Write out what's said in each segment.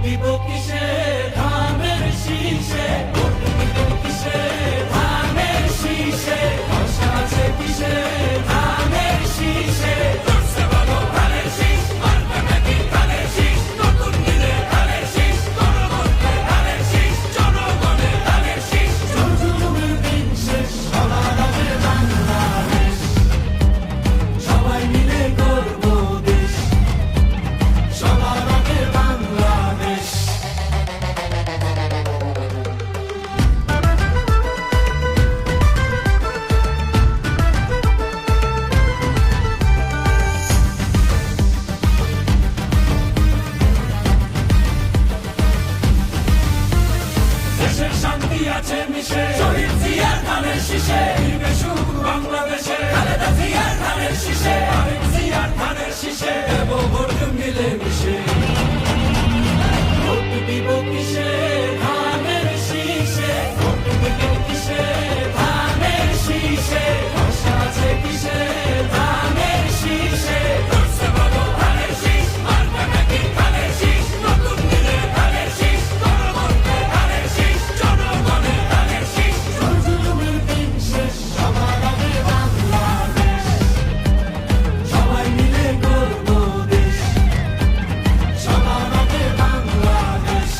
দিব কিসে ধানের শীষে, ভোট দিব কিসে ধানের শীষে, আশা আছে কিসে ধানের শীষে। জোরসে বলো ধানের শীষ, মার্কা নাকি ধানের শীষ, নতুন দিনে ধানের শীষ, গণভোটে ধানের শীষ, জনগণের ধানের শীষ। জুলুমের দিন শেষ, সবার আগে বাংলাদেশ, সবাই মিলে গর্ব দেশ, সবার আগে বাংলাদেশ। দেশের শান্তি আছে মিশে, শহীদ জিয়ার ধানের শীষে, ফিরবে সুখ বাংলাদেশে, খালেদা জিয়ার ধানের শীষে, আরেক জিয়ার ধানের শীষে, দেব ভোট মিলে মিশে। ভোট দিব কিসে ধানের শীষে, ভোট দিব কিসে ধানের শীষে, আশা আছে কিসে ধানের শীষে। জোরসে বলো ধানের শীষ, মার্কা নাকি ধানের শীষ, নতুন দিনে ধানের শীষ, গণভোটে ধানের শীষ, জনগণের ধানের শীষ। জুলুমের দিন শেষ, সবার আগে বাংলাদেশ, সবাই মিলে গর্ব দেশ, সবার আগে বাংলাদেশ।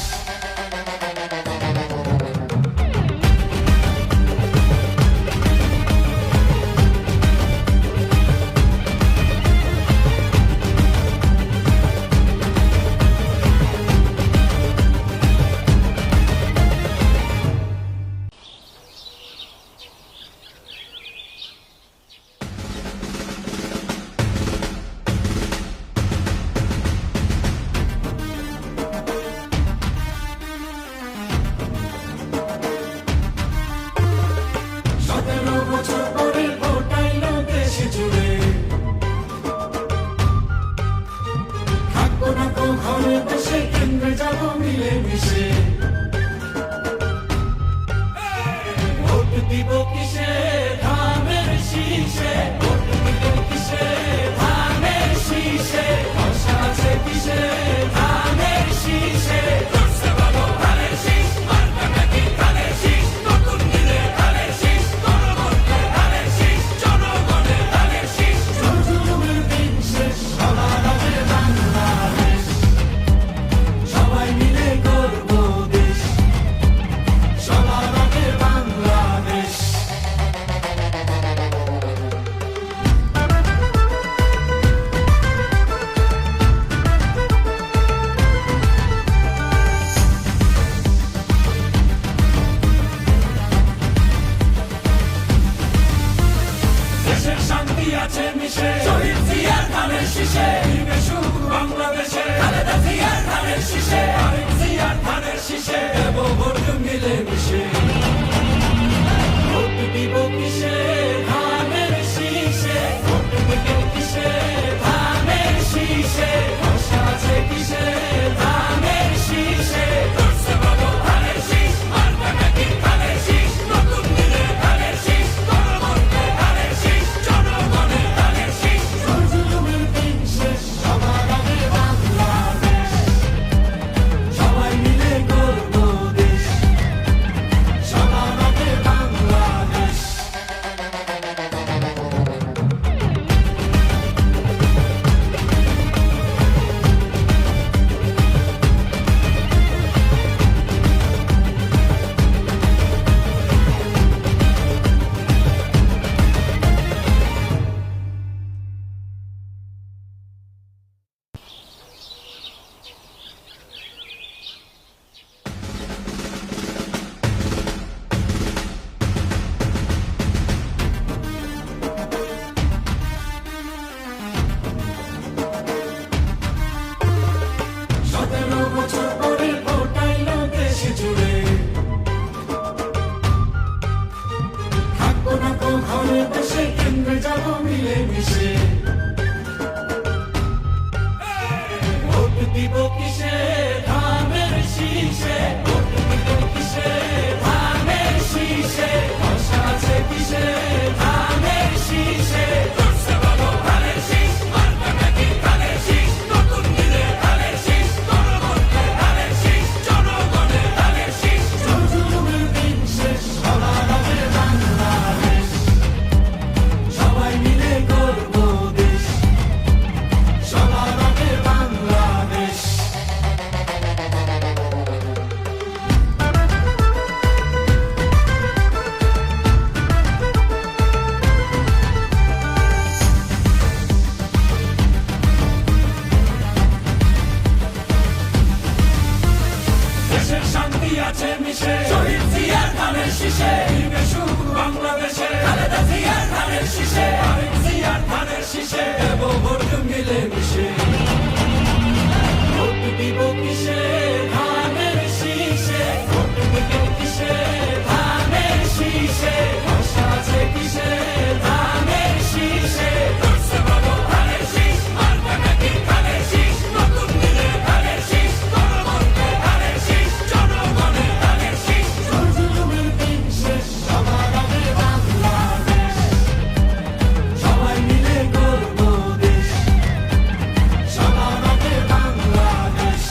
সতেরো বছর পরে ভোট আইলো দেশ জুড়ে, থাকবো না তো ঘরে বসে, কেন্দ্রে যাবো মিলে মিশে। ভোট দিব কিসে ধানের শীষে, ভোট দিব কিসে ধানের শীষে, আশা আছে কিসে ধানের শীষে। জোরসে বলো ধানের শীষ, মার্কা নাকি ধানের শীষ, নতুন দিনে ধানের শীষ, গণভোটে ধানের শীষ, জনগণের ধানের শীষ। জুলুমের দিন শেষ, সবার আগে বাংলাদেশ, সবাই মিলে গর্ব দেশ, সবার আগে বাংলাদেশ। দেশের শান্তি আছে মিশে, শহীদ জিয়ার ধানের শীষে, ফিরবে সুখ বাংলাদেশে, খালেদা জিয়ার ধানের শীষে, আরেক জিয়ার ধানের শীষে, দেব ভোট মিলে মিশে। ভোট দিব কিসে ধানের শীষে, ভোট দিব কিসে ধানের শীষে, আশা আছে কিসে ধানের শীষে। জোরসে বলো ধানের শীষ, মার্কা নাকি ধানের শীষ, নতুন দিনে ধানের শীষ, গণভোটে ধানের শীষ, জনগণের ধানের শীষ। জুলুমের দিন শেষ, সবার আগে বাংলাদেশ, সবাই মিলে গর্ব দেশ, সবার আগে বাংলাদেশ। সতেরো বছর পরে ভোট আইলো দেশ জুড়ে, থাকবো না তো ঘরে বসে, কেন্দ্রে যাবো মিলে মিশে। ভোট দিব কিসে ধানের শীষে, ভোট দিব কিসে ধানের শীষে, আশা আছে কিসে ধানের শীষে। জোরসে বলো ধানের শীষ, মার্কা নাকি ধানের শীষ, নতুন দিনে ধানের শীষ, গণভোটে ধানের শীষ, আছে মিশে শহীদ জিয়ার ধানের শীষে ফিরবে সুখ বাংলাদেশে খালেদা জিয়ার ধানের শীষে আরেক জিয়ার ধানের শীষে দেব ভোট মিলে মিশে ভোট দিব কিসে ধানের শীষে ভোট দিব কিসে ধানের শীষে আশা আছে কিসে ধানের শীষে ধরছে বাবু ধানের শীষ মারবে নাকি ধানের শীষ নতুন দিলে ধানের শীষ গণতন্ত্রে ধানের শীষ জনগণের ধানের শীষ জুলুমের দিন শেষ সবার আগে বাংলাদেশ সবাই মিলে গর্ব দেশ সবার আগে বাংলাদেশ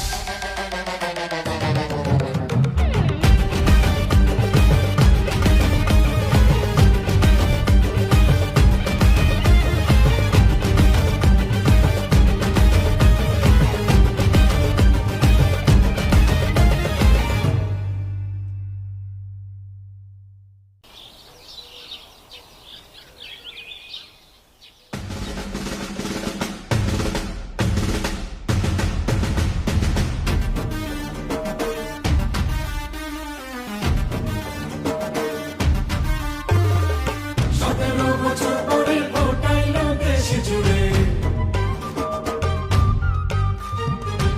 সতেরো বছর পরে ভোটাইলো দেশ জুড়ে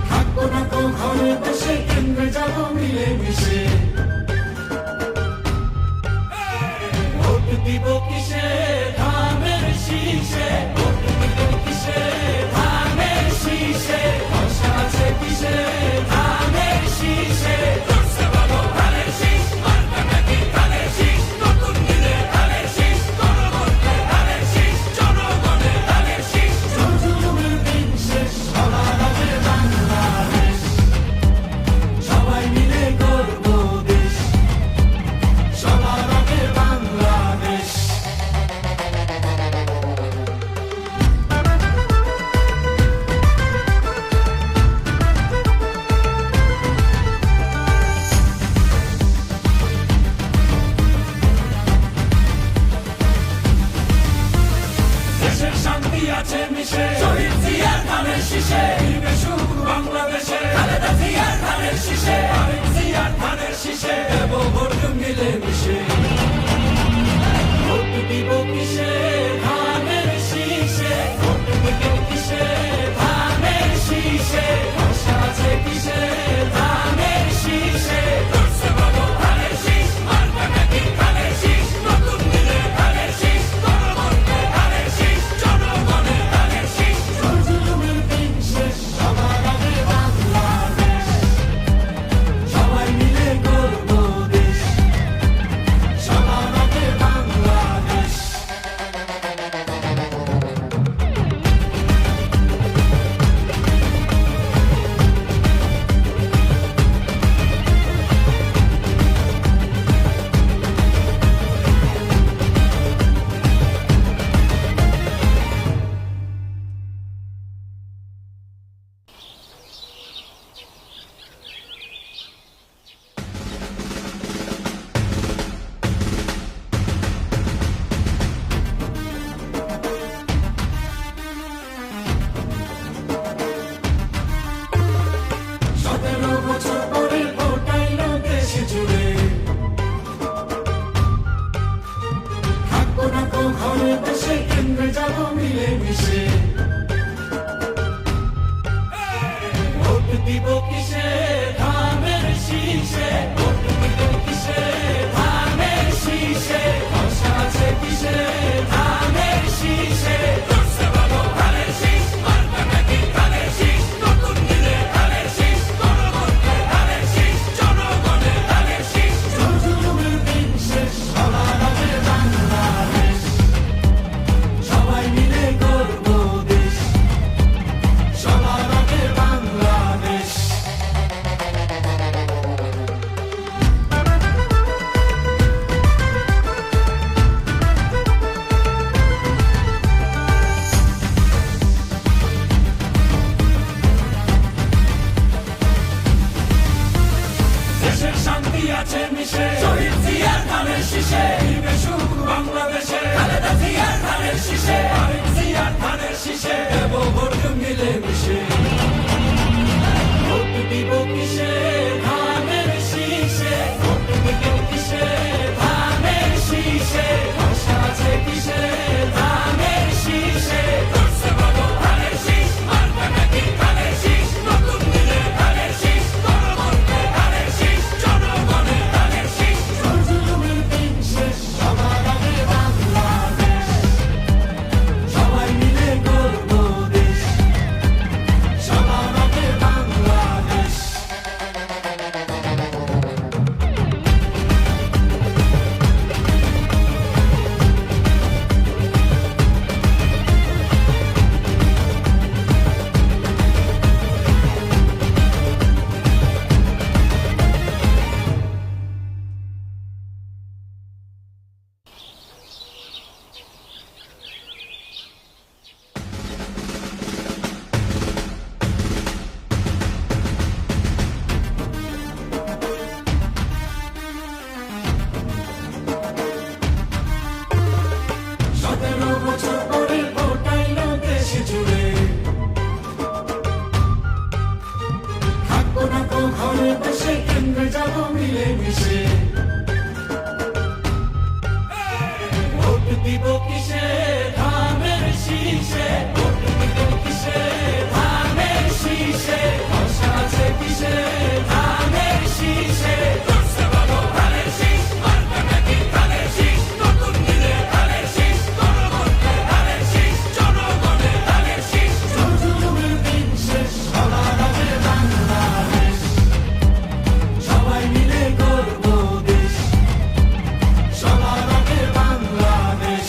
থাকবো না তো ঘরে বসে কেন্দ্রে যাবো মিলে মিশে ভোট দিব কিসে ধানের শীষে ভোট দিব কিসে ধানের শীষে আশা আছে কিসে ধানের শীষে ধরছে বাবু ধানের শীষ মারবে নাকি ধানের শীষ নতুন দিলে ধানের শীষ গণতন্ত্রে ধানের শীষ জনগণের ধানের শীষ জুলুমের দিন শেষ সবার আগে বাংলাদেশ সবাই মিলে গর্ব দেশ সবার আগে বাংলাদেশ দেশের শান্তি আছে মিশে শহীদ জিয়ার ধানের শীষে ফিরবে সুখ বাংলাদেশে খালেদা জিয়ার ধানের শীষে আরেক জিয়ার ধানের শীষে দেব ভোট মিলে মিশে ভোট দিব কিসে ধানের শীষে ভোট দিব কিসে ধানের শীষে আশা আছে কিসে ধানের শীষে ধরছে বাবু ধানের শীষ মারবে নাকি ধানের শীষ নতুন দিলে ধানের শীষ গণতন্ত্রে ধানের শীষ জনগণের ধানের শীষ জুলুমের দিন শেষ সবার আগে বাংলাদেশ সবাই মিলে গর্ব দেশ সবার আগে বাংলাদেশ সতেরো বছর পরে ভোটাইলো দেশ জুড়ে থাকবো না তো ঘরে বসে কেন্দ্রে যাবো মিলে মিশে ভোট দিব কিসে ধানের শীষে ভোট দিব কিসে ধানের শীষে আশা আছে কিসে ধানের শীষে ধরছে বাবু ধানের শীষ মারবে নাকি ধানের শীষ নতুন দিলে ধানের শীষ গণতন্ত্রে ধানের শীষ জনগণের ধানের শীষ জুলুমের দিন শেষ সবার আগে বাংলাদেশ সবাই মিলে গর্ব দেশ সবার আগে বাংলাদেশ দেশের শান্তি আছে মিশে শহীদ জিয়ার ধানের শীষে ফিরবে সুখ বাংলাদেশে খালেদা জিয়ার ধানের শীষে আরেক জিয়ার ধানের শীষে দেব ভোট মিলে মিশে ভোট দিব কিসে ধানের শীষে বসে কেন্দ্রে যাব মিলে মিশে ভোট দিব কিসে ধানের শীষে ভোট দিব কিসে ধানের শীষে ভরসা আছে কিসে ধানের শীষে করছে বাবু ধানের শীষ মার্কা নাকি ধানের শীষ নতুন দিনে ধানের শীষ গণভোটে ধানের শীষ জনগণে ধানের শীষ জুলুমের দিন শেষ সবার আগে বাংলাদেশ সবাই মিলে গর্ব দেশ সবার আগে বাংলাদেশ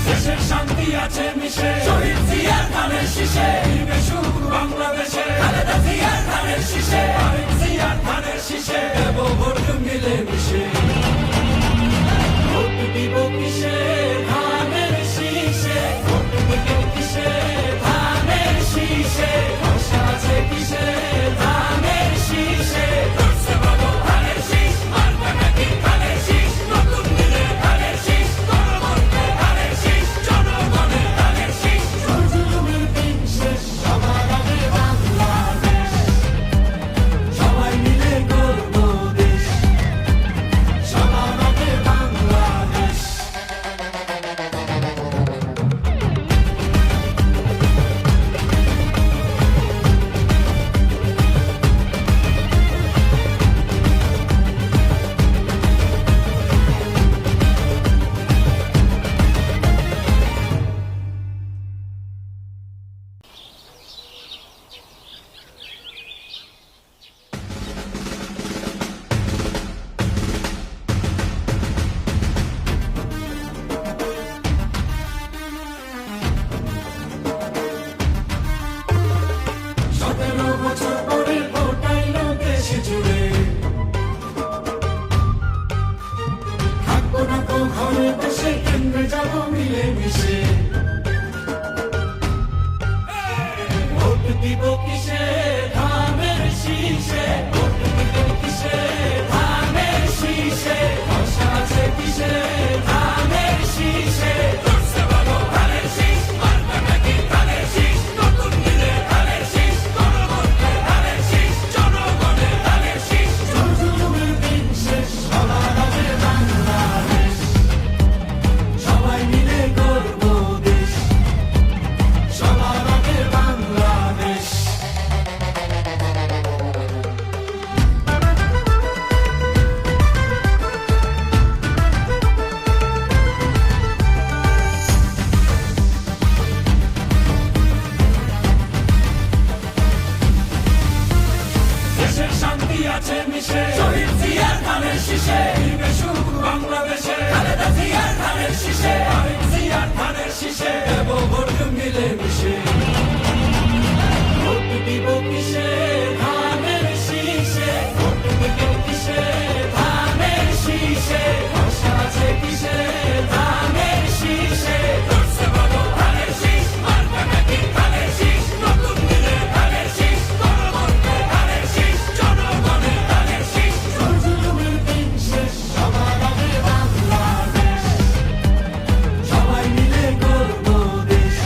দেশের শান্তি আছে মিশে শহীদ জিয়ার ধানের শীষে ফিরবে সুখ বাংলাদেশে খালেদা জিয়ার ধানের শীষে আরেক জিয়ার ধানের শীষে দেব ভোট মিলে মিশে ভোট দিব কিসে ধানের শীষে ভোট দিব কিসে ধানের শীষে ভরসা আছে কিসে ধানের শীষে করছে বাবু ধানের শীষ মার্কা নাকি ধানের শীষ নতুন দিনে ধানের শীষ গণভোটে ধানের শীষ জনগণের ধানের শীষ জুলুমের দিন শেষ সবার আগে বাংলাদেশ সবাই মিলে গর্ব দেশ সবার আগে বাংলাদেশ সতেরো বছর পরে ভোট আইলো দেশে জুড়ে থাকবো না তো ঘরে বসে কেন্দ্রে যাব মিলে মিশে ভোট দিব কিসে ধানের শীষে ভোট দিব কিসে ধানের শীষে ভরসা আছে কিসে ধানের শীষে করছে বাবু ধানের শীষ মার্কা নাকি ধানের শীষ নতুন দিনে ধানের শীষ গণভোটে ধানের শীষ জনগণে ধানের শীষ জুলুমের দিন শেষ সবার আগে বাংলাদেশ সবাই মিলে গর্ব দেশ সবার আগে বাংলাদেশ দেশের শান্তি আছে মিশে শহীদ জিয়ার ধানের শীষে ফিরবে সুখ বাংলাদেশে খালেদা জিয়ার ধানের শীষে আরেক জিয়ার ধানের শীষে দেব ভোট মিলে মিশে ভোট দিব কিসে ধানের শীষে ভোট দিব কিসে ধানের শীষে ভরসা আছে কিসে ধানের শীষে করছে বাবু ধানের শীষ মার্কা নাকি ধানের শীষ নতুন দিনে ধানের শীষ গণভোটে ধানের শীষ জনগণের ধানের শীষ জুলুমের দিন শেষ সবার আগে বাংলাদেশ সবাই মিলে গর্ব দেশ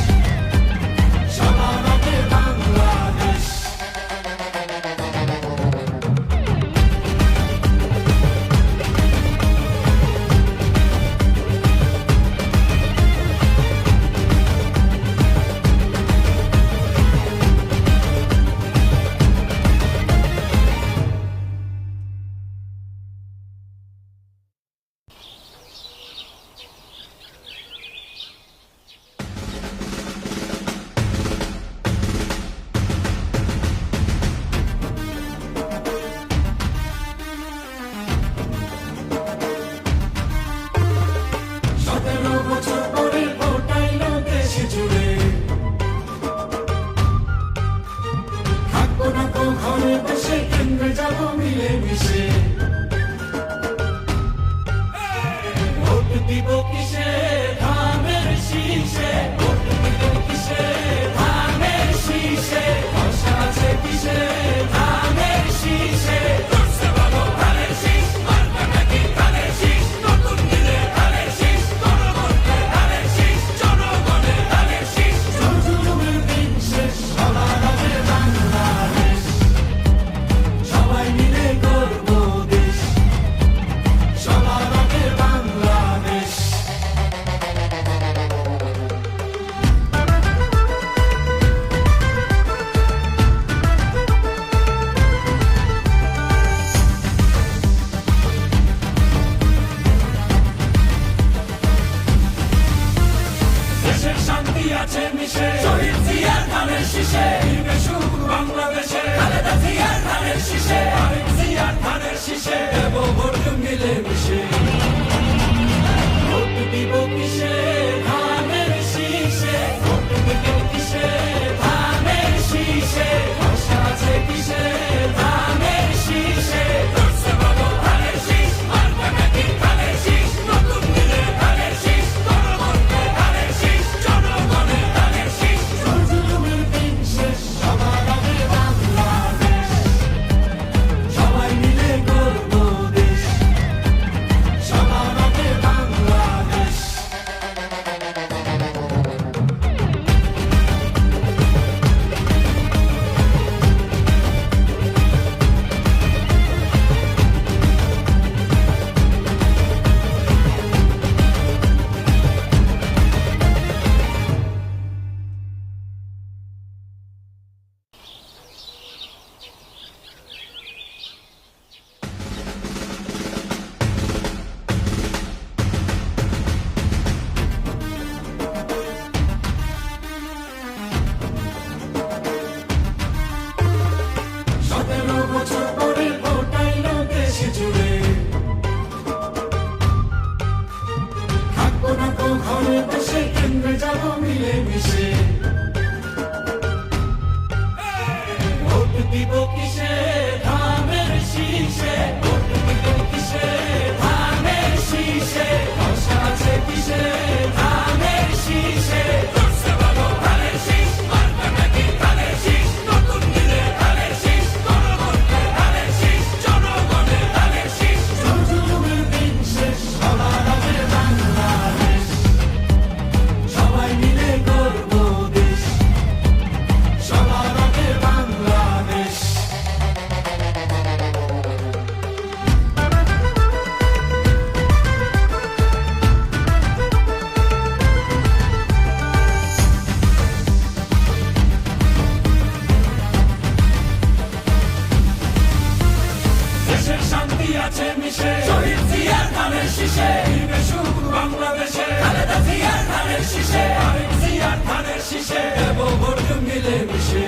ধানের শীষে ফিরবে সুখ বাংলাদেশে খালেদা জিয়ার ধানের শীষে আরেক জিয়ার ধানের শীষে দেব ভোট মিলে মিশে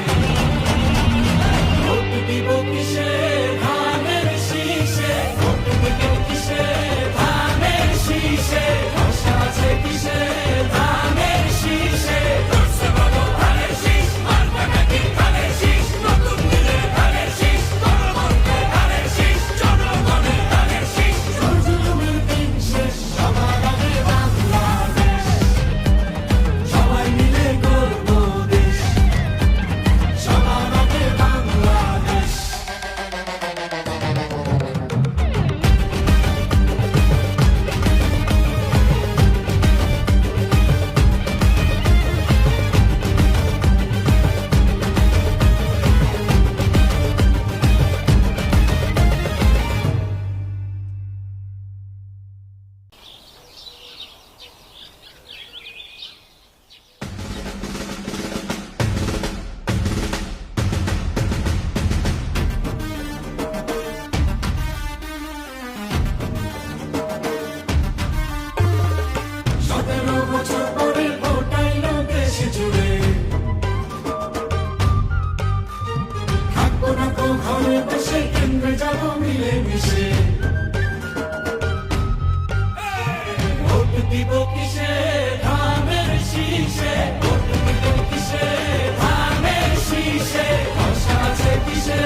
ভোট দিব কিসে ধানের শীষে ভোট দিব কিসে ধানের শীষে আশা আছে কিসে ধানের শীষে ধরছে বাবু ধানের শীষ মার্কা নাকি ধানের শীষ নতুন দিলে ধানের শীষ গণমন্ত্রে ধানের শীষ জনগণের ধানের শীষ জুলুমের দিন শেষ সবার আগে বাংলাদেশ সবাই মিলে গর্ব দেশ সবার আগে বাংলাদেশ সতেরো বছর পরে ভোট আইলো দেশে জুড়ে থাকবো না তো ঘরে বসে কেন্দ্রে যাবো মিলে মিশে ভোট দিব কিসে ধানের শীষে ভোট দিব কিসে ধানের শীষে আশা আছে কিসে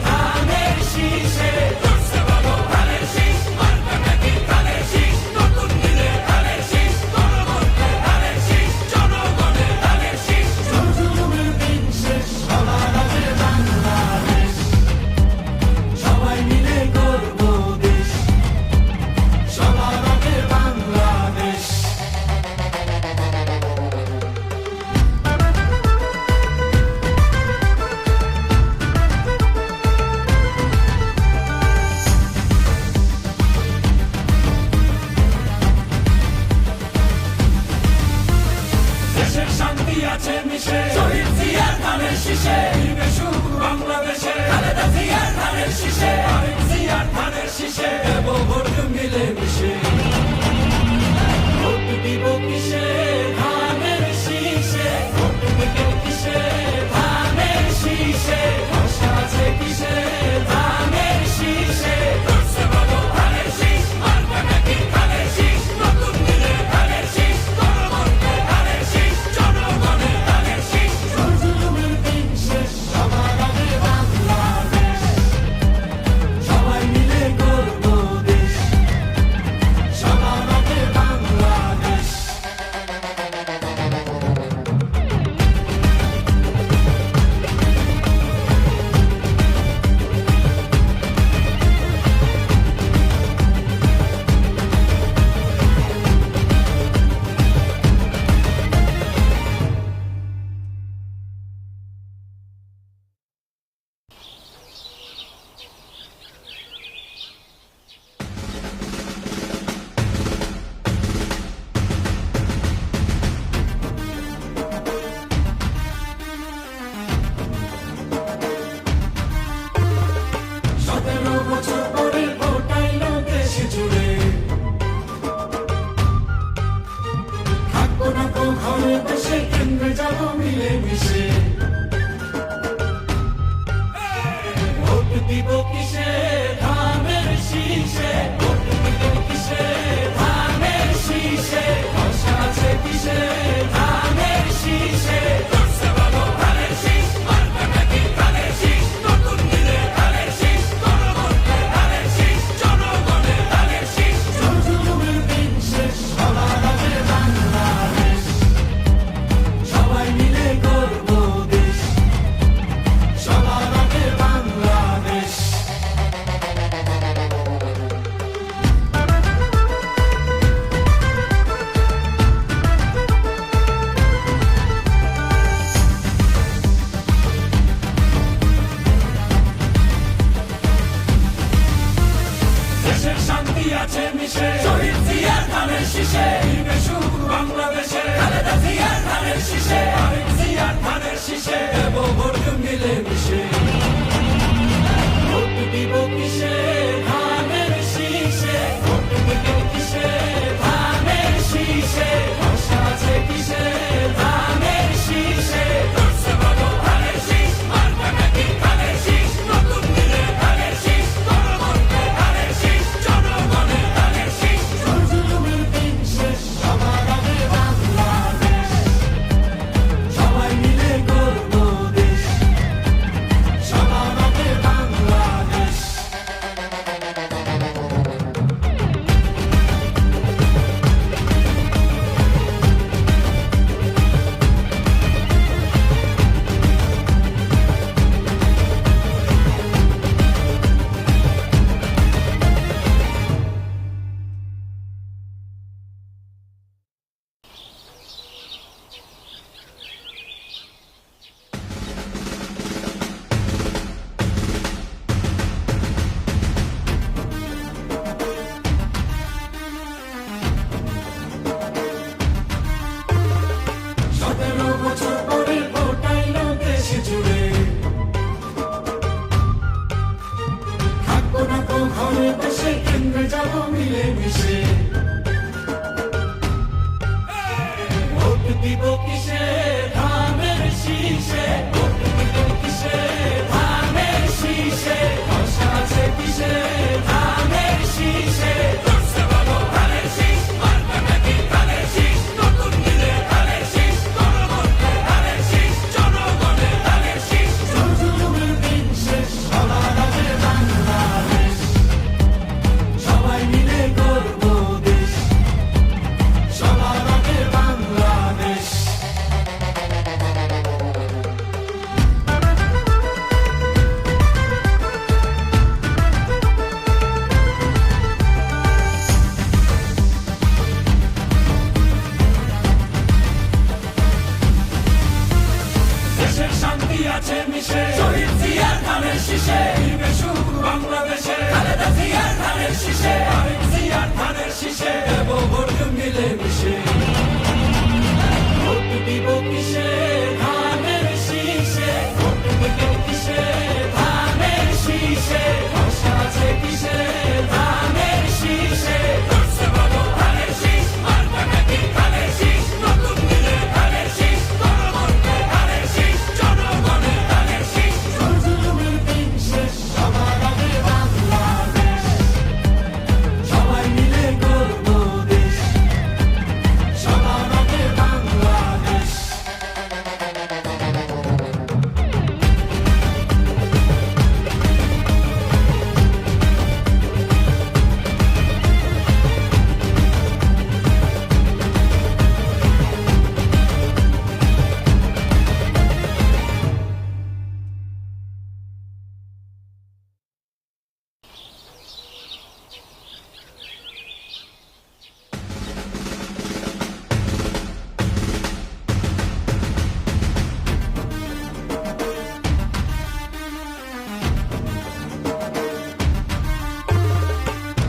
ধানের শীষে ধরছে বাবু ধানের শীষ মার্কা নাকি ধানের শীষ নতুন দিলে ধানের শীষ গণমন্ত্রে ধানের শীষ জনগণের ধানের শীষ জুলুমের দিন শেষ সবার আগে বাংলাদেশ সবাই মিলে গর্ব দেশ সবার আগে বাংলাদেশ দেশের শান্তি আছে মিশে শহীদ জিয়ার ধানের শীষে ফিরবে সুখ বাংলাদেশে খালেদা জিয়ার ধানের শীষে আরেক জিয়ার ধানের শীষে দেব ভোট মিলে মিশে ভোট দিব কিসে ধানের শীষে ভোট দিব কিসে ধানের শীষে আশা আছে কিসে ধানের শীষে ধরছে বাবু ধানের শীষ মার্কা নাকি ধানের শীষ নতুন দিলে ধানের শীষ গণমন্ত্রে ধানের শীষ জনগণের ধানের শীষ জুলুমের দিন শেষ সবার আগে বাংলাদেশ সবাই মিলে গর্ব দেশ সবার আগে বাংলাদেশ সতেরো বছর পরে ভোট আইলো দেশে জুড়ে থাকবো না তো ঘরে বসে কেন্দ্রে যাবো মিলে মিশে ভোট দিব কিসে ধানের শীষে ভোট দিব কিসে ধানের শীষে আশা আছে কিসে ধানের শীষে ধরছে বাবু ধানের শীষ মার্কা নাকি ধানের শীষ নতুন দিলে ধানের শীষ গণমন্ত্রে ধানের শীষ জনগণের ধানের শীষ জুলুমের দিন শেষ সবার আগে বাংলাদেশ সবাই মিলে গর্ব দেশ সবার আগে বাংলাদেশ দেশের শান্তি আছে মিশে শহীদ জিয়ার ধানের শীষে ফিরবে সুখ বাংলাদেশে খালেদা জিয়ার ধানের শীষে আরেক জিয়ার ধানের শীষে দেব ভোট মিলে মিশে ভোট দিব কিসে ধানের শীষে ভোট দিব শীষে দিবে সুখ বাংলাদেশে খালেদা জিয়ার ধানের শীষে তারেক জিয়ার ধানের শীষে দেব ভোট মিলে মিশে ভোট দিব কিসে ধানের শীষে ভোট দিব কিসে ধানের শীষে আশা আছে কিসে ধানের শীষে ধরছে বাবু ধানের শীষ মার্কা নাকি ধানের শীষ নতুন দিলে ধানের শীষ গণভোটে ধানের শীষ জনগণের ধানের শীষ জুলুমের দিন শেষ সবার আগে বাংলাদেশ সবাই মিলে গর্ব দেশ সবার আগে বাংলাদেশ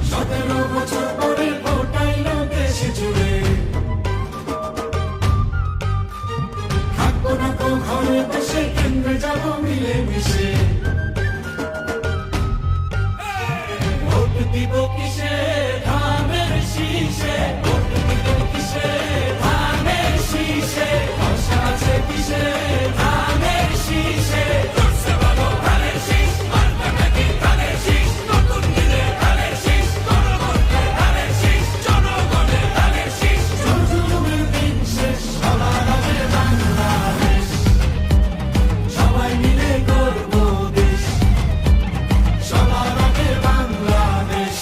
সতেরো বছর পরে ভোট আইলো দেশ জুড়ে থাকবো না তো ঘরে বসে কেন্দ্রে যাবো মিলে মিশে ভোট দিব কিসে ধানের শীষে ভোট দিব কিসে ধানের শীষে আশা আছে কিসে ধানের শীষে ধরছে বাবু ধানের শীষ মার্কা নাকি ধানের শীষ নতুন দিলে ধানের শীষ গণভোটে ধানের শীষ জনগণের ধানের শীষ জুলুমের দিন শেষ সবার আগে বাংলাদেশ সবাই মিলে গর্ব দেশ সবার আগে বাংলাদেশ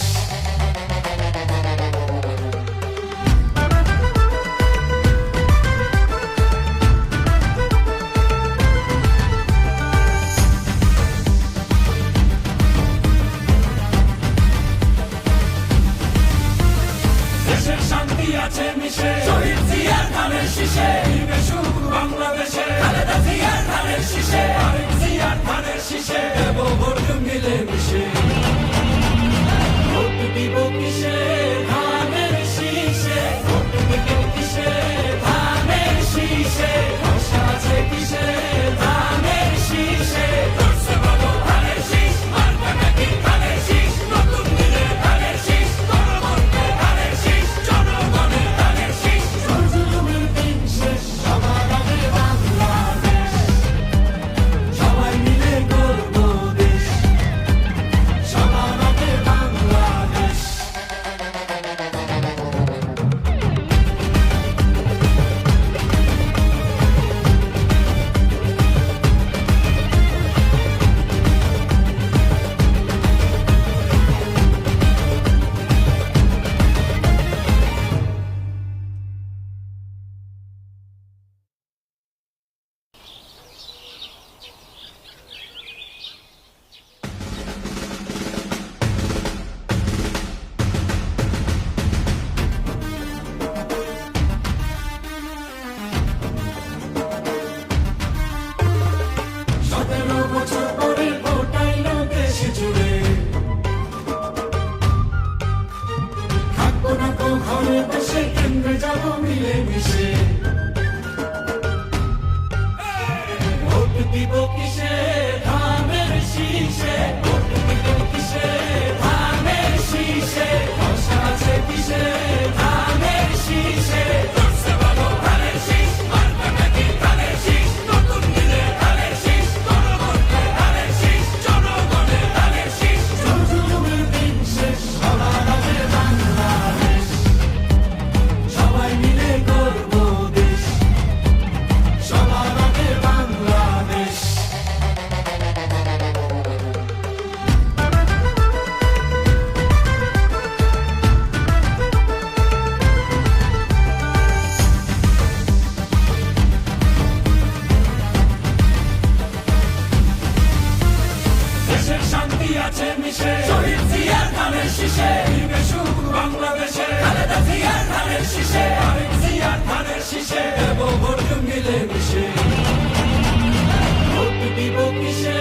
দেশের শান্তি আছে মিশে শহীদ জিয়ার ধানের শীষে দিবে সুখ বাংলাদেশে খালেদা জিয়ার ধানের শীষে তারেক জিয়ার ধানের শীষে দেব ভোট মিলে মিশে ভোট দিব কিসে ধানের শীষে ভোট দিব কিসে ধানের শীষে আশা আছে কিসে ধানের শীষে ধরছে বাবু ধানের শীষ মার্কা নাকি ধানের শীষ নতুন দিলে ধানের শীষ গণভোটে ধানের শীষ জনগণের ধানের শীষ জুলুমের দিন শেষ সবার আগে বাংলাদেশ সবাই মিলে গর্ব দেশ সবার আগে বাংলাদেশ সতেরো বছর পরে ভোট আইলো দেশ জুড়ে থাকবো না তো ঘরে বসে কেন্দ্রে যাবো মিলে মিশে ভোট দিব কিসে ধানের শীষে ভোট দিব কিসে ধানের শীষে আশা আছে কিসে ধানের শীষে ধরছে বাবু ধানের শীষ মার্কা নাকি ধানের শীষ নতুন দিলে ধানের শীষ গণভোটে ধানের শীষ জনগণের ধানের শীষ জুলুমের দিন শেষ সবার আগে বাংলাদেশ সবাই মিলে গর্ব দেশ সবার আগে বাংলাদেশ দেশের শান্তি আছে মিশে শহীদ জিয়ার ধানের শীষে দিবে সুখ বাংলাদেশে খালেদা জিয়ার ধানের শীষে তারেক জিয়ার ধানের শীষে দেব ভোট মিলে মিশে ভোট দিব কিসে